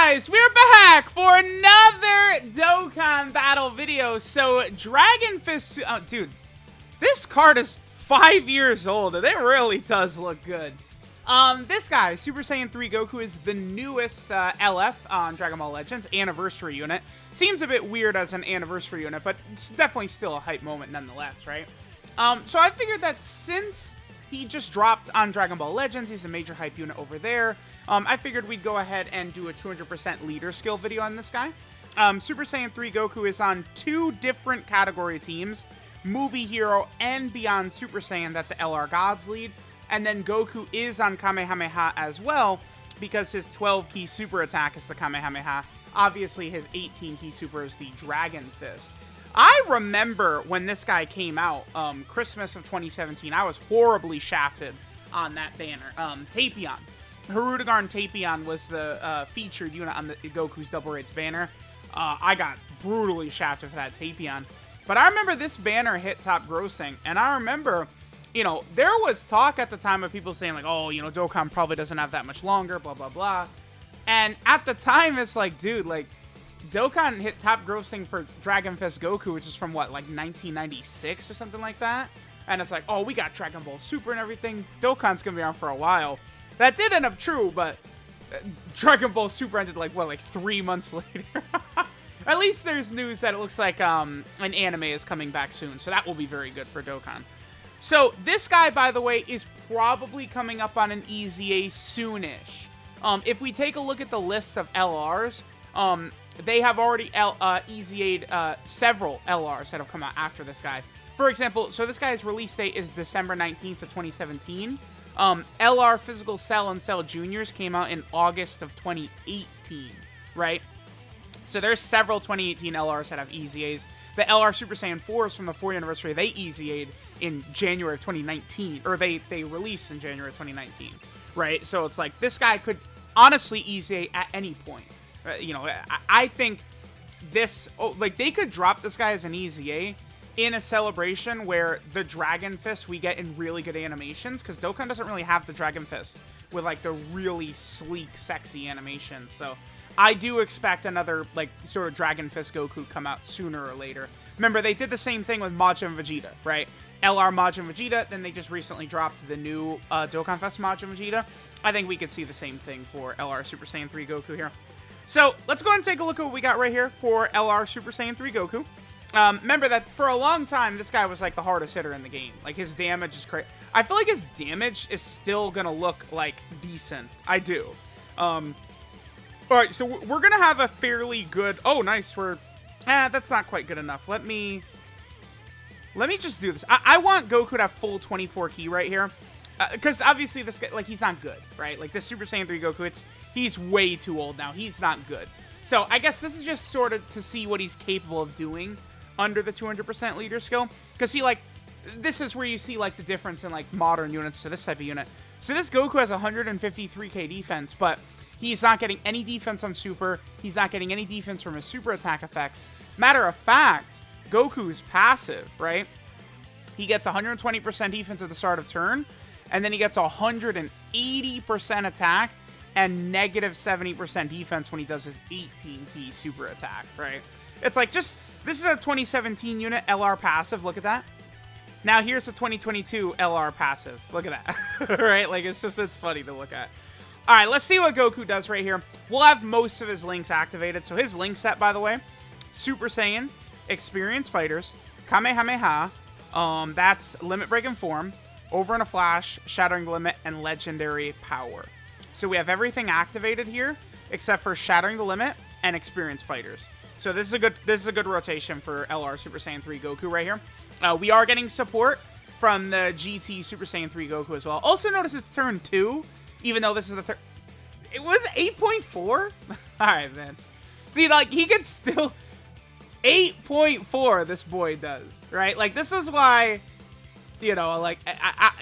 guys, we're back for another Dokkan battle video. So, Dragon Fist, oh, dude, this card is 5 years old, and it really does look good. This guy, Super Saiyan 3 Goku, is the newest LF on Dragon Ball Legends anniversary unit. Seems a bit weird as an anniversary unit, but it's definitely still a hype moment nonetheless, right? So I figured that since he just dropped on Dragon Ball Legends, he's a major hype unit over there. I figured we'd go ahead and do a 200% leader skill video on this guy. Super Saiyan 3 Goku is on 2 different category teams, Movie Hero and Beyond Super Saiyan, that the LR Gods lead. And then Goku is on Kamehameha as well, because his 12 key super attack is the Kamehameha. Obviously, his 18 key super is the Dragon Fist. I remember when this guy came out, Christmas of 2017, I was horribly shafted on that banner. Tapion. Hirudegarn Tapion was the featured unit on the Goku's Double Raids banner. I got brutally shafted for that Tapion. But I remember this banner hit top grossing, and I remember, you know, there was talk at the time of people saying, like, oh, you know, Dokkan probably doesn't have that much longer, blah, blah, blah. And at the time, it's like, dude, like, Dokkan hit top grossing for Dragon Fist Goku, which is from, what, like 1996 or something like that? And it's like, oh, we got Dragon Ball Super and everything. Dokkan's gonna be on for a while. That did end up true, but Dragon Ball Super ended, like, what, like 3 months later? At least there's news that it looks like an anime is coming back soon, so that will be very good for Dokkan. So, this guy, by the way, is probably coming up on an EZA soonish. If we take a look at the list of LRs, they have already EZA'd several LRs that have come out after this guy. For example, so this guy's release date is December 19th of 2017. LR Physical Cell and Cell Juniors came out in August of 2018, right? So there's several 2018 LRs that have EZAs. The LR Super Saiyan 4s from the 4th anniversary, they EZA'd in January of 2019, or they released in January of 2019, right? So it's like, this guy could honestly EZA at any point. You know, I think this, like, they could drop this guy as an EZA in a celebration where the Dragon Fist we get in really good animations, because Dokkan doesn't really have the Dragon Fist with, like, the really sleek, sexy animations. So I do expect another, like, sort of Dragon Fist Goku come out sooner or later. Remember, they did the same thing with Majin Vegeta, right? LR Majin Vegeta, then they just recently dropped the new Dokkan Fest Majin Vegeta. I think we could see the same thing for LR Super Saiyan 3 Goku here. So, let's go ahead and take a look at what we got right here for LR Super Saiyan 3 Goku. Remember that for a long time, this guy was, like, the hardest hitter in the game. Like, his damage is crazy. I feel like his damage is still gonna look, like, decent. I do. Alright, so we're gonna have a fairly good... Oh, nice. That's not quite good enough. Let me just do this. I want Goku to have full 24 key right here. Because obviously this guy, like, he's not good, right? Like, this Super Saiyan 3 Goku, he's way too old now. He's not good. So, I guess this is just sort of to see what he's capable of doing under the 200% leader skill. Because, see, like, this is where you see, like, the difference in, like, modern units to this type of unit. So, this Goku has 153k defense, but he's not getting any defense on Super. He's not getting any defense from his Super attack effects. Matter of fact, Goku's passive, right? He gets 120% defense at the start of turn, and then he gets 180% attack and negative 70% defense when he does his 18p super attack, right? It's like, just, this is a 2017 unit, LR passive, look at that. Now here's a 2022 LR passive, look at that, right? Like, it's funny to look at. All right, let's see what Goku does right here. We'll have most of his links activated. So his link set, by the way, Super Saiyan, Experienced Fighters, Kamehameha, that's Limit Break and Form, Over in a Flash, Shattering the Limit, and Legendary Power. So we have everything activated here, except for Shattering the Limit and Experienced Fighters. So this is a good rotation for LR Super Saiyan 3 Goku right here. We are getting support from the GT Super Saiyan 3 Goku as well. Also notice it's turn 2, even though this is the third. It was 8.4? Alright, man. See, like, he can still... 8.4 this boy does, right? Like, this is why... You know, like,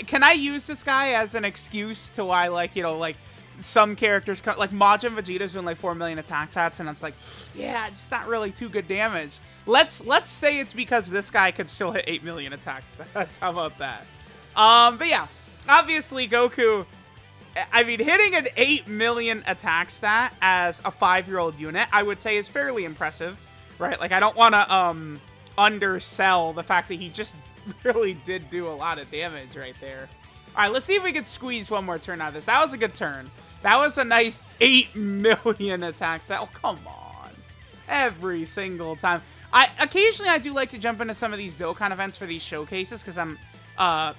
can I use this guy as an excuse to why, like, you know, like, some characters, like, Majin Vegeta's doing, like, 4 million attack stats, and it's like, yeah, just not really too good damage. Let's say it's because this guy could still hit 8 million attack stats. How about that? But yeah, obviously, Goku, I mean, hitting an 8 million attack stat as a 5-year-old unit, I would say is fairly impressive, right? Like, I don't want to undersell the fact that he just really did do a lot of damage right there. All right, let's see if we can squeeze one more turn out of this. That was a good turn. That was a nice 8 million attack stat. Oh, come on. Every single time. Occasionally, I do like to jump into some of these Dokkan events for these showcases because I'm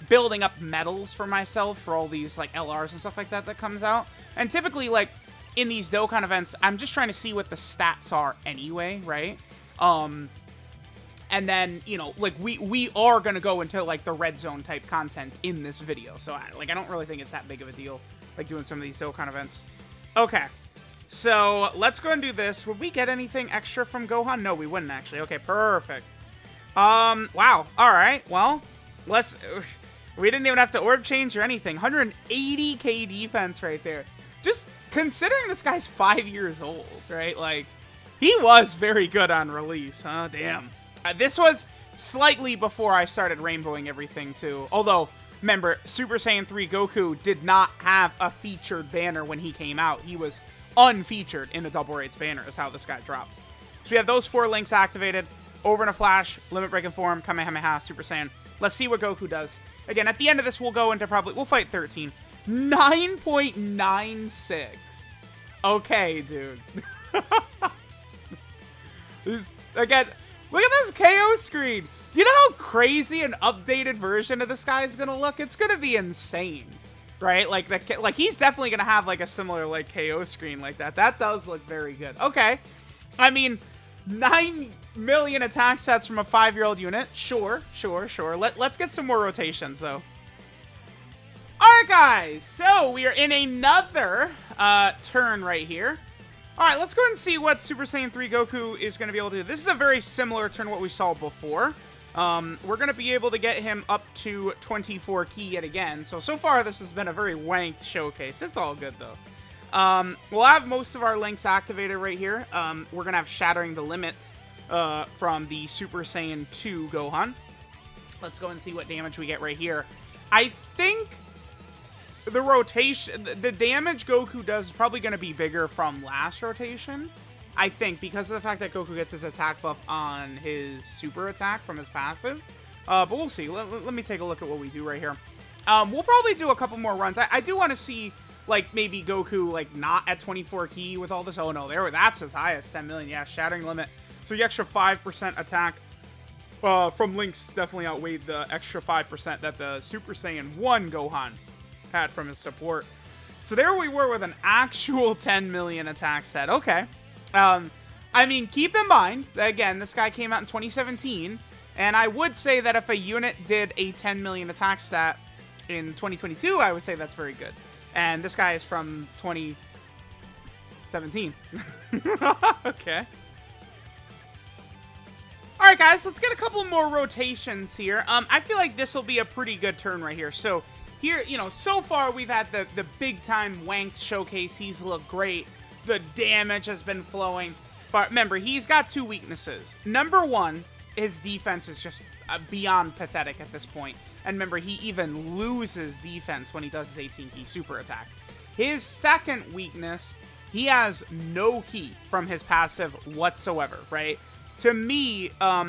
building up medals for myself for all these like LRs and stuff like that comes out. And typically, like, in these Dokkan events, I'm just trying to see what the stats are anyway, right? And then, you know, like, we are going to go into, like, the red zone type content in this video. So, I don't really think it's that big of a deal, like, doing some of these Dokkan events. Okay. So, let's go and do this. Would we get anything extra from Gohan? No, we wouldn't, actually. Okay, perfect. Wow. All right. Well, we didn't even have to orb change or anything. 180k defense right there. Just considering this guy's 5 years old, right? Like, he was very good on release, huh? Damn. This was slightly before I started rainbowing everything, too. Although, remember, Super Saiyan 3 Goku did not have a featured banner when he came out. He was unfeatured in a Double Raids banner is how this got dropped. So we have those 4 links activated. Over in a flash, limit breaking form, Kamehameha, Super Saiyan. Let's see what Goku does. Again, at the end of this, we'll go into we'll fight 13. 9.96. Okay, dude. Again, look at this KO screen. You know how crazy an updated version of this guy is going to look? It's going to be insane, right? Like, he's definitely going to have, like, a similar, like, KO screen like that. That does look very good. Okay. I mean, 9 million attack sets from a 5-year-old unit. Sure. Let's get some more rotations, though. Alright, guys. So, we are in another turn right here. Alright, let's go ahead and see what Super Saiyan 3 Goku is going to be able to do. This is a very similar turn to what we saw before. We're going to be able to get him up to 24 ki yet again. So far, this has been a very wanked showcase. It's all good, though. We'll have most of our links activated right here. We're going to have Shattering the Limit from the Super Saiyan 2 Gohan. Let's go and see what damage we get right here. I think the rotation, the damage Goku does is probably going to be bigger from last rotation. I think, because of the fact that Goku gets his attack buff on his super attack from his passive. But we'll see. Let me take a look at what we do right here. We'll probably do a couple more runs. I do want to see, like, maybe Goku, like, not at 24 ki with all this. Oh, no, that's as high as 10 million. Yeah, Shattering Limit. So the extra 5% attack from Links definitely outweighed the extra 5% that the Super Saiyan 1 Gohan had from his support. So there we were with an actual 10 million attack set. Okay. I mean, keep in mind that, again, this guy came out in 2017, and I would say that if a unit did a 10 million attack stat in 2022, I would say that's very good. And this guy is from 2017. Okay. Alright, guys, let's get a couple more rotations here. I feel like this will be a pretty good turn right here. So, here, you know, so far we've had the big-time wanked showcase. He's looked great. The damage has been flowing. But remember, he's got 2 weaknesses. Number 1, his defense is just beyond pathetic at this point. And remember, he even loses defense when he does his 18 ki super attack. His second weakness, he has no ki from his passive whatsoever, right? To me, a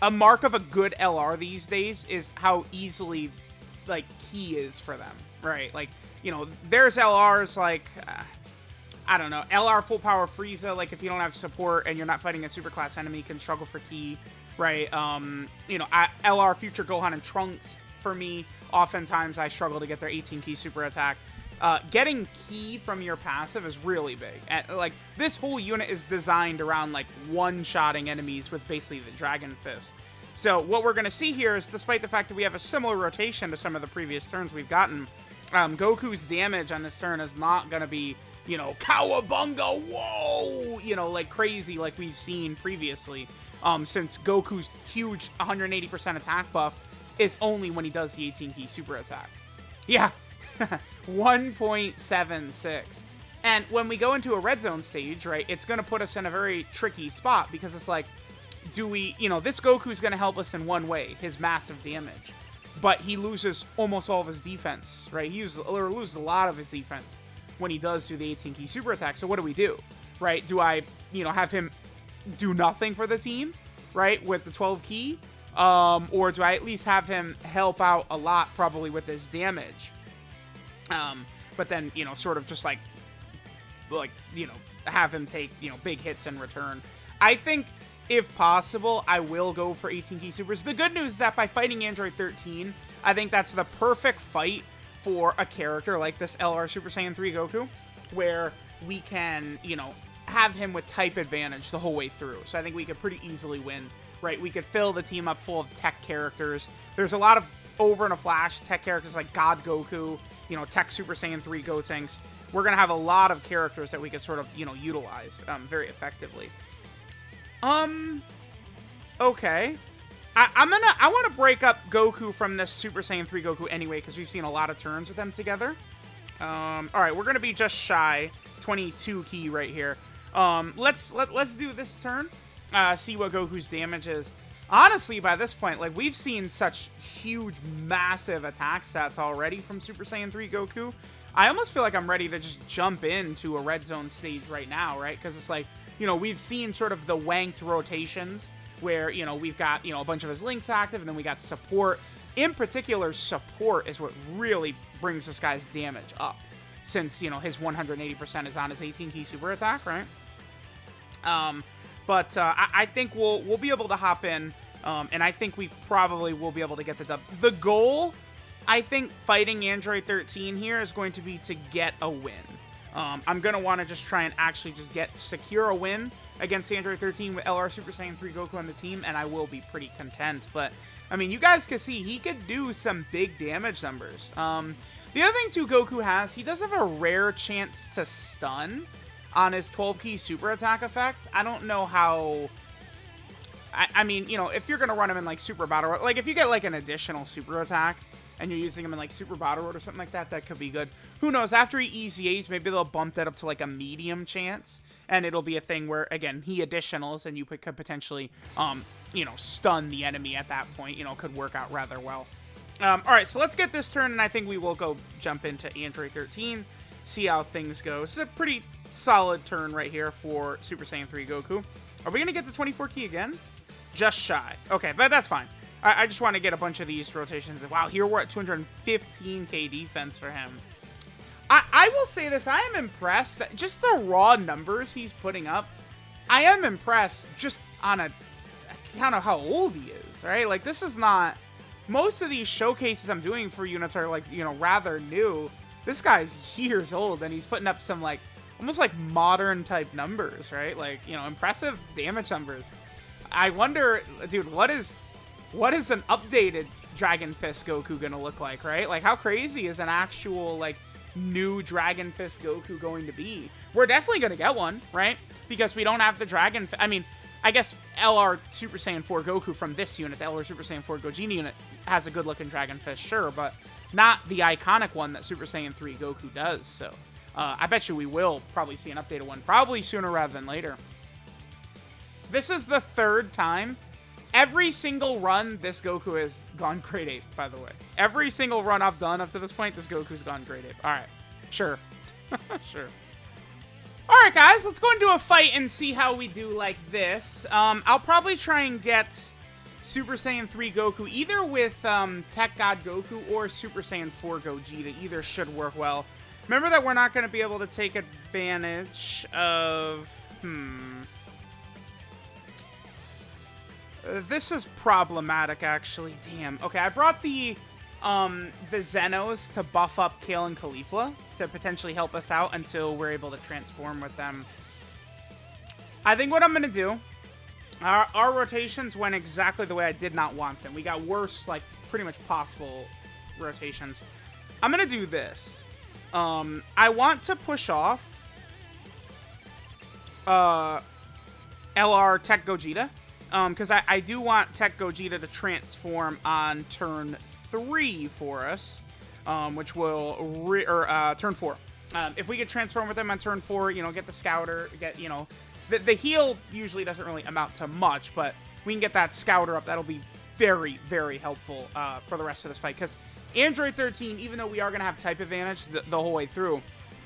mark of a good LR these days is how easily, like, ki is for them, right? Like, you know, there's LRs like, I don't know, LR full power Frieza, like, if you don't have support and you're not fighting a super class enemy, can struggle for ki, right? You know, LR Future Gohan and Trunks, for me, oftentimes I struggle to get their 18 ki super attack. Getting ki from your passive is really big. And, like, this whole unit is designed around, like, one-shotting enemies with basically the Dragon Fist. So what we're going to see here is, despite the fact that we have a similar rotation to some of the previous turns we've gotten, Goku's damage on this turn is not going to be, you know, cowabunga, whoa, you know, like crazy like we've seen previously, since Goku's huge 180% attack buff is only when he does the 18 ki super attack. Yeah, 1.76. And when we go into a red zone stage, right, it's going to put us in a very tricky spot, because it's like, do we, you know, this Goku's going to help us in one way, his massive damage. but he loses almost all of his defense, right? He loses a lot of his defense when he does do the 18 key super attack. So what do we do, right? Do I, have him do nothing for the team, right, with the 12 key? Or do I at least have him help out a lot, probably with his damage? But then, sort of just like, have him take, big hits in return. I think, if possible, I will go for 18 key supers. The good news is that by fighting Android 13, I think that's the perfect fight for a character like this LR Super Saiyan 3 Goku, where we can, have him with type advantage the whole way through. So I think we could pretty easily win, right? We could fill the team up full of tech characters. There's a lot of over in a flash tech characters like God Goku, Tech Super Saiyan 3 Gotenks. We're going to have a lot of characters that we could sort of, utilize very effectively. Okay. I want to break up Goku from this Super Saiyan 3 Goku anyway, because we've seen a lot of turns with them together. Alright, we're going to be just shy 22 key right here. Let's do this turn, see what Goku's damage is. Honestly, by this point, like, we've seen such huge, massive attack stats already from Super Saiyan 3 Goku. I almost feel like I'm ready to just jump into a red zone stage right now, right? Because it's like, we've seen sort of the wanked rotations where, we've got, a bunch of his links active, and then we got support. In particular, support is what really brings this guy's damage up, since, his 180% is on his 18 key super attack, right? But I think we'll be able to hop in, and I think we probably will be able to get the dub. The goal, I think, fighting Android 13 here is going to be to get a win. I'm going to want to just try and actually just secure a win against Android 13 with LR Super Saiyan 3 Goku on the team, and I will be pretty content. But, I mean, you guys can see he could do some big damage numbers. The other thing, too, Goku has, he does have a rare chance to stun on his 12 key super attack effect. I don't know how... I mean, if you're going to run him in, like, Super Battle Road, like, if you get, like, an additional super attack, and you're using him in, like, Super Battle Road or something like that, that could be good. Who knows? After he EZAs, maybe they'll bump that up to, like, a medium chance, and it'll be a thing where, again, he additionals, and you could potentially, stun the enemy at that point. Could work out rather well. Alright, so let's get this turn, and I think we will go jump into Android 13, see how things go. This is a pretty solid turn right here for Super Saiyan 3 Goku. Are we going to get the 24 key again? Just shy. Okay, but that's fine. I just want to get a bunch of these rotations. Wow, here we're at 215k defense for him. I will say this. I am impressed that just the raw numbers he's putting up, I am impressed just on account of how old he is, right? Like, this is not... Most of these showcases I'm doing for units are, like, rather new. This guy's years old, and he's putting up some, like, almost like modern-type numbers, right? Like, impressive damage numbers. I wonder, dude, what is an updated Dragon Fist Goku gonna look like, right? Like, how crazy is an actual, like, new Dragon Fist Goku going to be? We're definitely gonna get one, right? Because we don't have the Dragon Fist. I mean, I guess LR Super Saiyan 4 Goku from this unit, the LR Super Saiyan 4 Gogeta unit, has a good-looking Dragon Fist, sure, but not the iconic one that Super Saiyan 3 Goku does, so I bet you we will probably see an updated one, probably sooner rather than later. This is the third time. Every single run, this Goku has gone grade 8, by the way. Every single run I've done up to this point, this Goku's gone grade 8. Alright, sure. Sure. Alright, guys, let's go into a fight and see how we do like this. I'll probably try and get Super Saiyan 3 Goku either with Tech God Goku or Super Saiyan 4 Gogeta. Either should work well. Remember that we're not going to be able to take advantage of... This is problematic, actually. Damn. Okay, I brought the Zenos to buff up Kale and Caulifla to potentially help us out until we're able to transform with them. I think what I'm going to do, our rotations went exactly the way I did not want them. We got worse, like, pretty much possible rotations. I'm going to do this. I want to push off LR Tech Gogeta. Because I do want Tech Gogeta to transform on turn 3 for us, which will, turn 4. If we could transform with them on turn 4, get the Scouter, get, the heal usually doesn't really amount to much, but we can get that Scouter up. That'll be very, very helpful for the rest of this fight. Because Android 13, even though we are going to have type advantage the whole way through,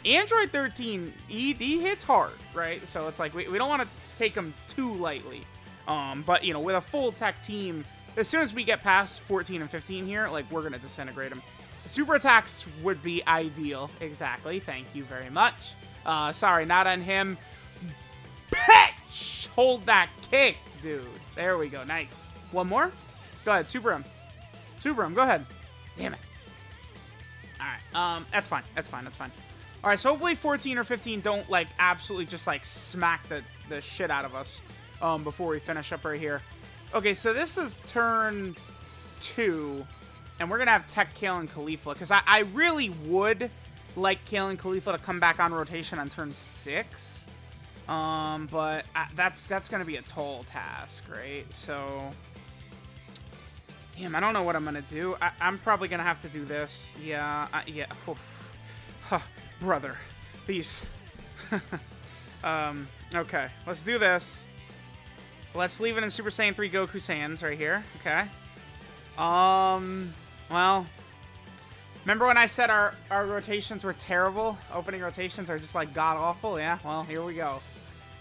Android 13, he hits hard, right? So it's like, we don't want to take him too lightly. But, you know, with a full tech team, as soon as we get past 14 and 15 here, like, we're going to disintegrate him. Super attacks would be ideal. Exactly. Thank you very much. Sorry, not on him. Pitch! Hold that kick, dude. There we go. Nice. One more? Go ahead. Super him. Super him. Go ahead. Damn it. All right. That's fine. That's fine. That's fine. All right. So hopefully 14 or 15 don't, like, absolutely just, like, smack the shit out of us before we finish up right here. Okay. So this is turn 2. And we're going to have Tech, Kale, and Khalifa. Because I really would like Kale and Khalifa to come back on rotation on turn 6. But that's going to be a tall task, right? So, damn, I don't know what I'm going to do. I'm probably going to have to do this. Yeah, yeah. Huh, brother. These. Okay, let's do this. Let's leave it in Super Saiyan 3 Goku's hands right here. Okay. Well, remember when I said our rotations were terrible? Opening rotations are just, like, god-awful? Yeah, well, here we go.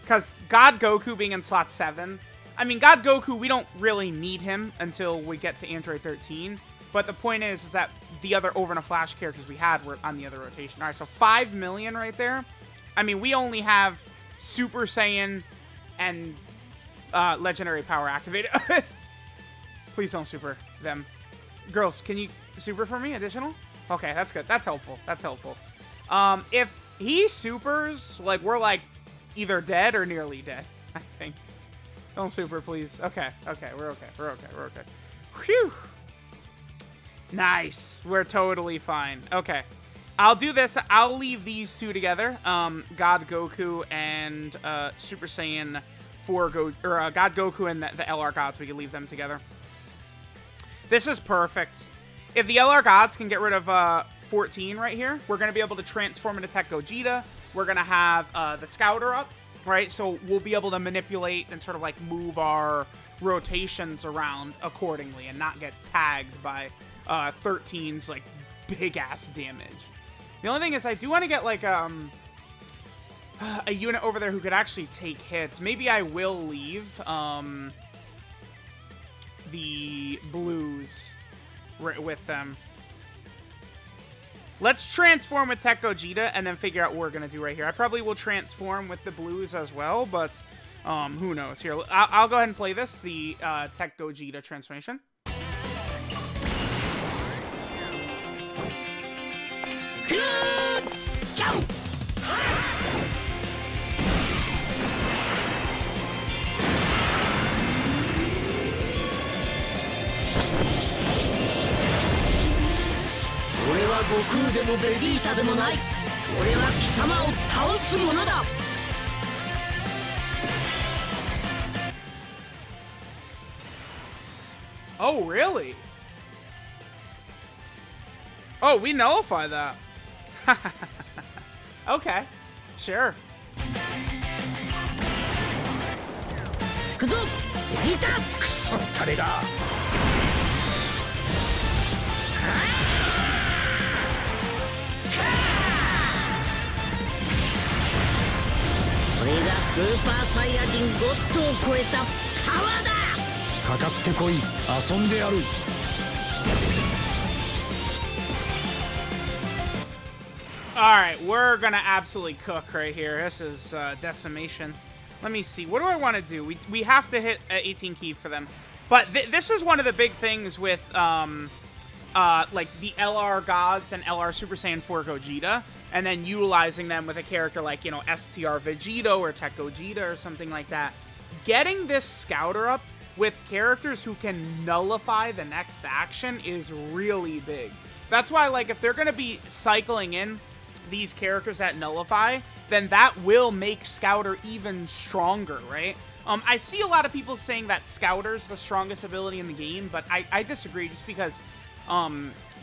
Because God Goku being in slot 7, I mean, God Goku, we don't really need him until we get to Android 13. But the point is that the other Over in a Flash characters we had were on the other rotation. All right, so 5 million right there. I mean, we only have Super Saiyan and Legendary Power activated. Please don't super them. Girls, can you super for me? Additional? Okay, that's good. That's helpful. That's helpful. If he supers, like, we're, like, either dead or nearly dead, I think. Don't super, please. Okay, okay, we're okay. We're okay. We're okay. Whew. Nice. We're totally fine. Okay. I'll do this. I'll leave these two together. God Goku and Super Saiyan 4 God Goku and the LR Gods. We can leave them together. This is perfect. If the LR Gods can get rid of 14 right here, we're going to be able to transform into Tech Gogeta. We're going to have the Scouter up, right? So we'll be able to manipulate and sort of like move our rotations around accordingly and not get tagged by 13's like big-ass damage. The only thing is I do want to get like a unit over there who could actually take hits. Maybe I will leave the blues with them. Let's transform with Tech Gogeta and then figure out what we're going to do right here. I probably will transform with the blues as well, but who knows? Here, I'll go ahead and play this, the Tech Gogeta transformation. Oh, really? Oh, we nullify that. Okay, sure. Alright, we're gonna absolutely cook right here. This is decimation. Let me see. What do I want to do? We have to hit 18 key for them. But this is one of the big things with like the LR Gods and LR Super Saiyan 4 Gogeta, and then utilizing them with a character like, you know, STR Vegito or Tech Gogeta or something like that. Getting this Scouter up with characters who can nullify the next action is really big. That's why, like, if they're going to be cycling in these characters that nullify, then that will make Scouter even stronger, right? I see a lot of people saying that Scouter's the strongest ability in the game, but I disagree, just because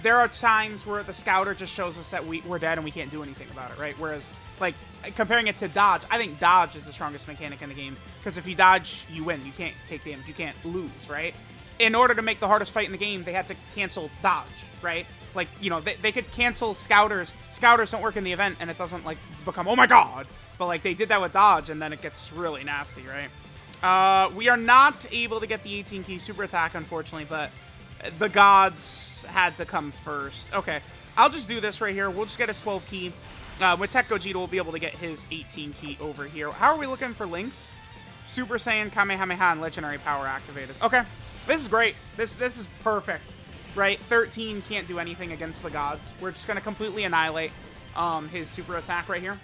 there are times where the Scouter just shows us that we're dead and we can't do anything about it, right? Whereas, like, comparing it to Dodge, I think Dodge is the strongest mechanic in the game, because if you dodge, you win. You can't take damage. You can't lose, right? in order to make the hardest fight in the game, they had to cancel dodge, right? Like, you know, they could cancel scouters. Scouters don't work in the event, and it doesn't, like, become, oh my god! But, like, they did that with dodge, and then it gets really nasty, right? We are not able to get the 18 key super attack, unfortunately, but the gods had to come first. Okay, I'll just do this right here. We'll just get his 12 key. With TEQ Gogeta, we'll be able to get his 18 key over here. How are we looking for links? Super Saiyan, Kamehameha, and Legendary Power activated. Okay, this is great. This is perfect. Right, 13 can't do anything against the gods. We're just going to completely annihilate his super attack right here.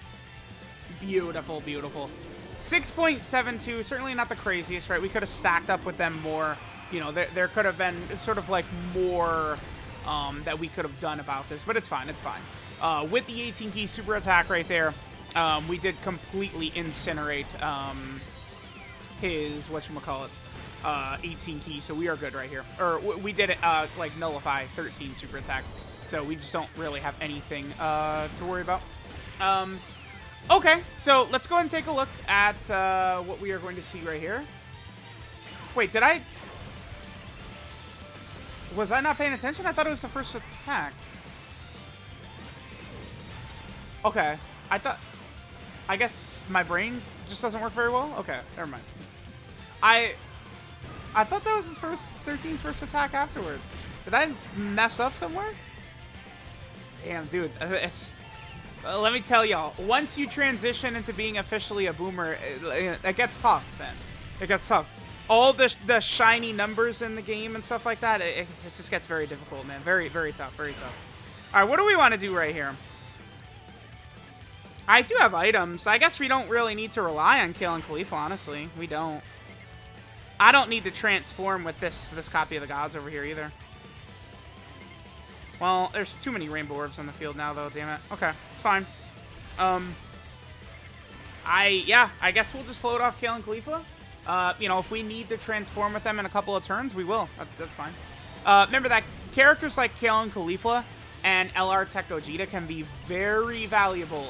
Beautiful, beautiful. 6.72, certainly not the craziest, right? We could have stacked up with them more. You know, there could have been sort of like more that we could have done about this, but it's fine, it's fine. With the 18 key super attack right there, we did completely incinerate his, whatchamacallit, 18 key, so we are good right here. Or we did it, like, nullify 13 super attack, so we just don't really have anything to worry about. Okay, so let's go ahead and take a look at what we are going to see right here. Wait, was I not paying attention? I thought it was the first attack. Okay, I guess my brain just doesn't work very well? Okay, never mind. I thought that was his 13's first attack afterwards. Did I mess up somewhere? Damn, dude. Let me tell y'all, once you transition into being officially a boomer, it gets tough, then. It gets tough. All the shiny numbers in the game and stuff like that, it just gets very difficult, man. Very, very tough, very tough. All right, what do we want to do right here? I do have items. I guess we don't really need to rely on Kale and Khalifa, honestly. We don't. I don't need to transform with this copy of the gods over here either. Well, there's too many rainbow orbs on the field now, though. Damn it. Okay, it's fine. Yeah, I guess we'll just float off Kale and Khalifa. You know, if we need to transform with them in a couple of turns, we will. That's fine. Remember that characters like Kale and Khalifa and LR TEQ Gogeta can be very valuable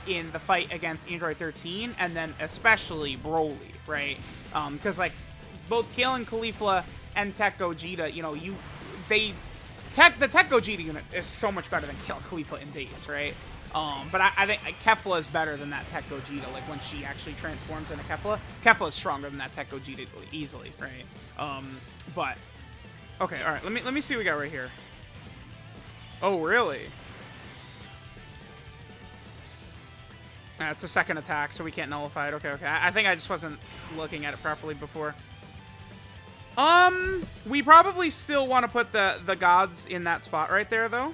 in the fight against Android 13, and then especially Broly, right? Because, like, both Kale and Khalifa and TEQ Gogeta, you know, the TEQ Gogeta unit is so much better than Kale and Khalifa in base, right? But I think Kefla is better than that TEQ Gogeta, like, when she actually transforms into Kefla. Kefla is stronger than that TEQ Gogeta easily, right? But, okay, alright, let me see what we got right here. Oh, really? It's a second attack, so we can't nullify it. Okay, okay. I think I just wasn't looking at it properly before. We probably still want to put the gods in that spot right there, though.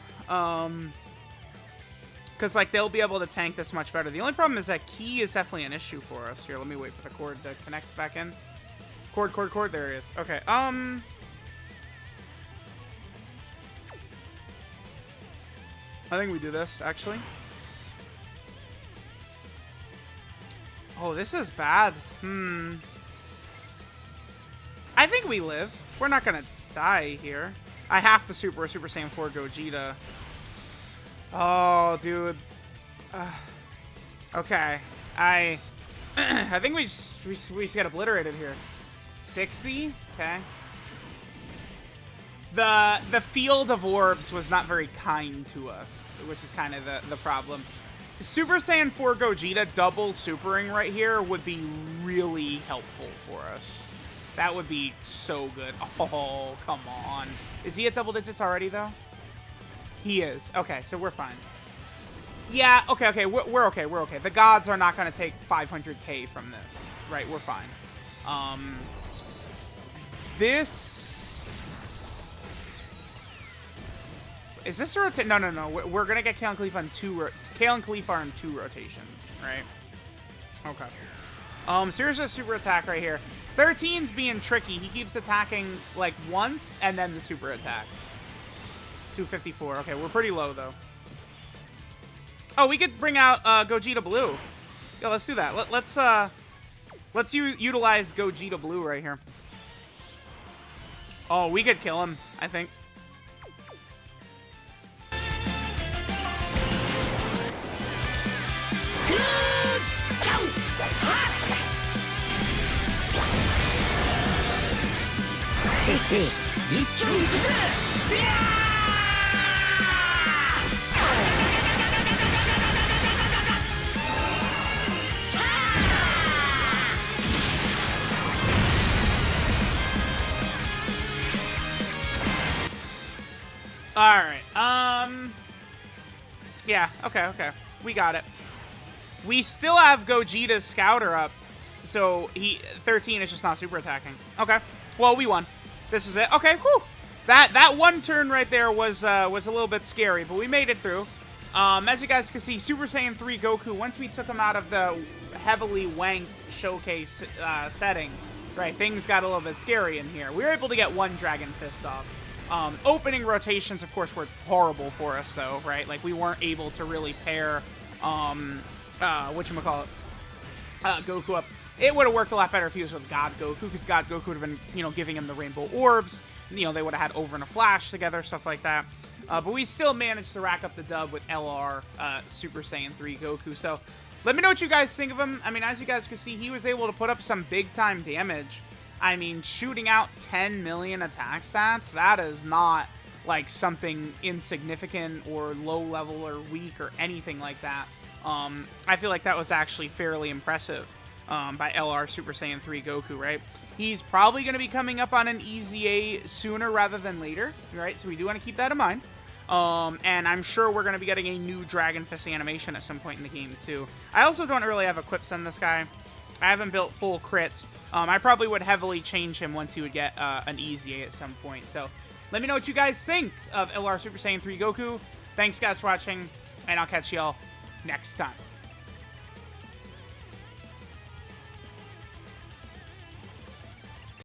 Because, like, they'll be able to tank this much better. The only problem is that key is definitely an issue for us. Here, let me wait for the cord to connect back in. Cord. There it is. Okay, I think we do this, actually. Oh, this is bad. I think we live. We're not gonna die here. I have to Super Saiyan 4 Gogeta. Oh, dude. Okay. I think we just get obliterated here. 60? Okay. The field of orbs was not very kind to us, which is kind of the problem. Super Saiyan 4 Gogeta double supering right here would be really helpful for us. That would be so good. Oh, come on. Is he at double digits already, though? He is. Okay, so we're fine. Yeah, okay. We're okay. The gods are not going to take 500k from this. Right, we're fine. This... Is this a rotation? No. We're going to get Kale and Khalifa in Kale and Khalifa are in 2 rotations, right? Okay. So here's a super attack right here. 13's being tricky. He keeps attacking, like, once, and then the super attack. 254. Okay, we're pretty low, though. Oh, we could bring out Gogeta Blue. Yeah, let's do that. Let's utilize Gogeta Blue right here. Oh, we could kill him, I think. Alright, yeah, okay. We got it. We still have Gogeta's Scouter up, so 13 is just not super attacking. Okay, well, we won. This is it. Okay, whew. That one turn right there was a little bit scary, but we made it through. As you guys can see, Super Saiyan 3 Goku, once we took him out of the heavily wanked showcase setting, right, things got a little bit scary in here. We were able to get one Dragon Fist off. Opening rotations, of course, were horrible for us, though, right? Like, we weren't able to really pair, whatchamacallit, Goku up. It would have worked a lot better if he was with God Goku, because God Goku would have been, you know, giving him the Rainbow Orbs. You know, they would have had Over in a Flash together, stuff like that. But we still managed to rack up the dub with LR Super Saiyan 3 Goku. So, let me know what you guys think of him. I mean, as you guys can see, he was able to put up some big-time damage. I mean, shooting out 10 million attack stats, that is not, like, something insignificant or low-level or weak or anything like that. I feel like that was actually fairly impressive by LR Super Saiyan 3 Goku, right? He's probably going to be coming up on an EZA sooner rather than later, right? So we do want to keep that in mind. And I'm sure we're going to be getting a new Dragon Fist animation at some point in the game, too. I also don't really have equips on this guy. I haven't built full crits. I probably would heavily change him once he would get an EZA at some point. So let me know what you guys think of LR Super Saiyan 3 Goku. Thanks, guys, for watching, and I'll catch y'all next time.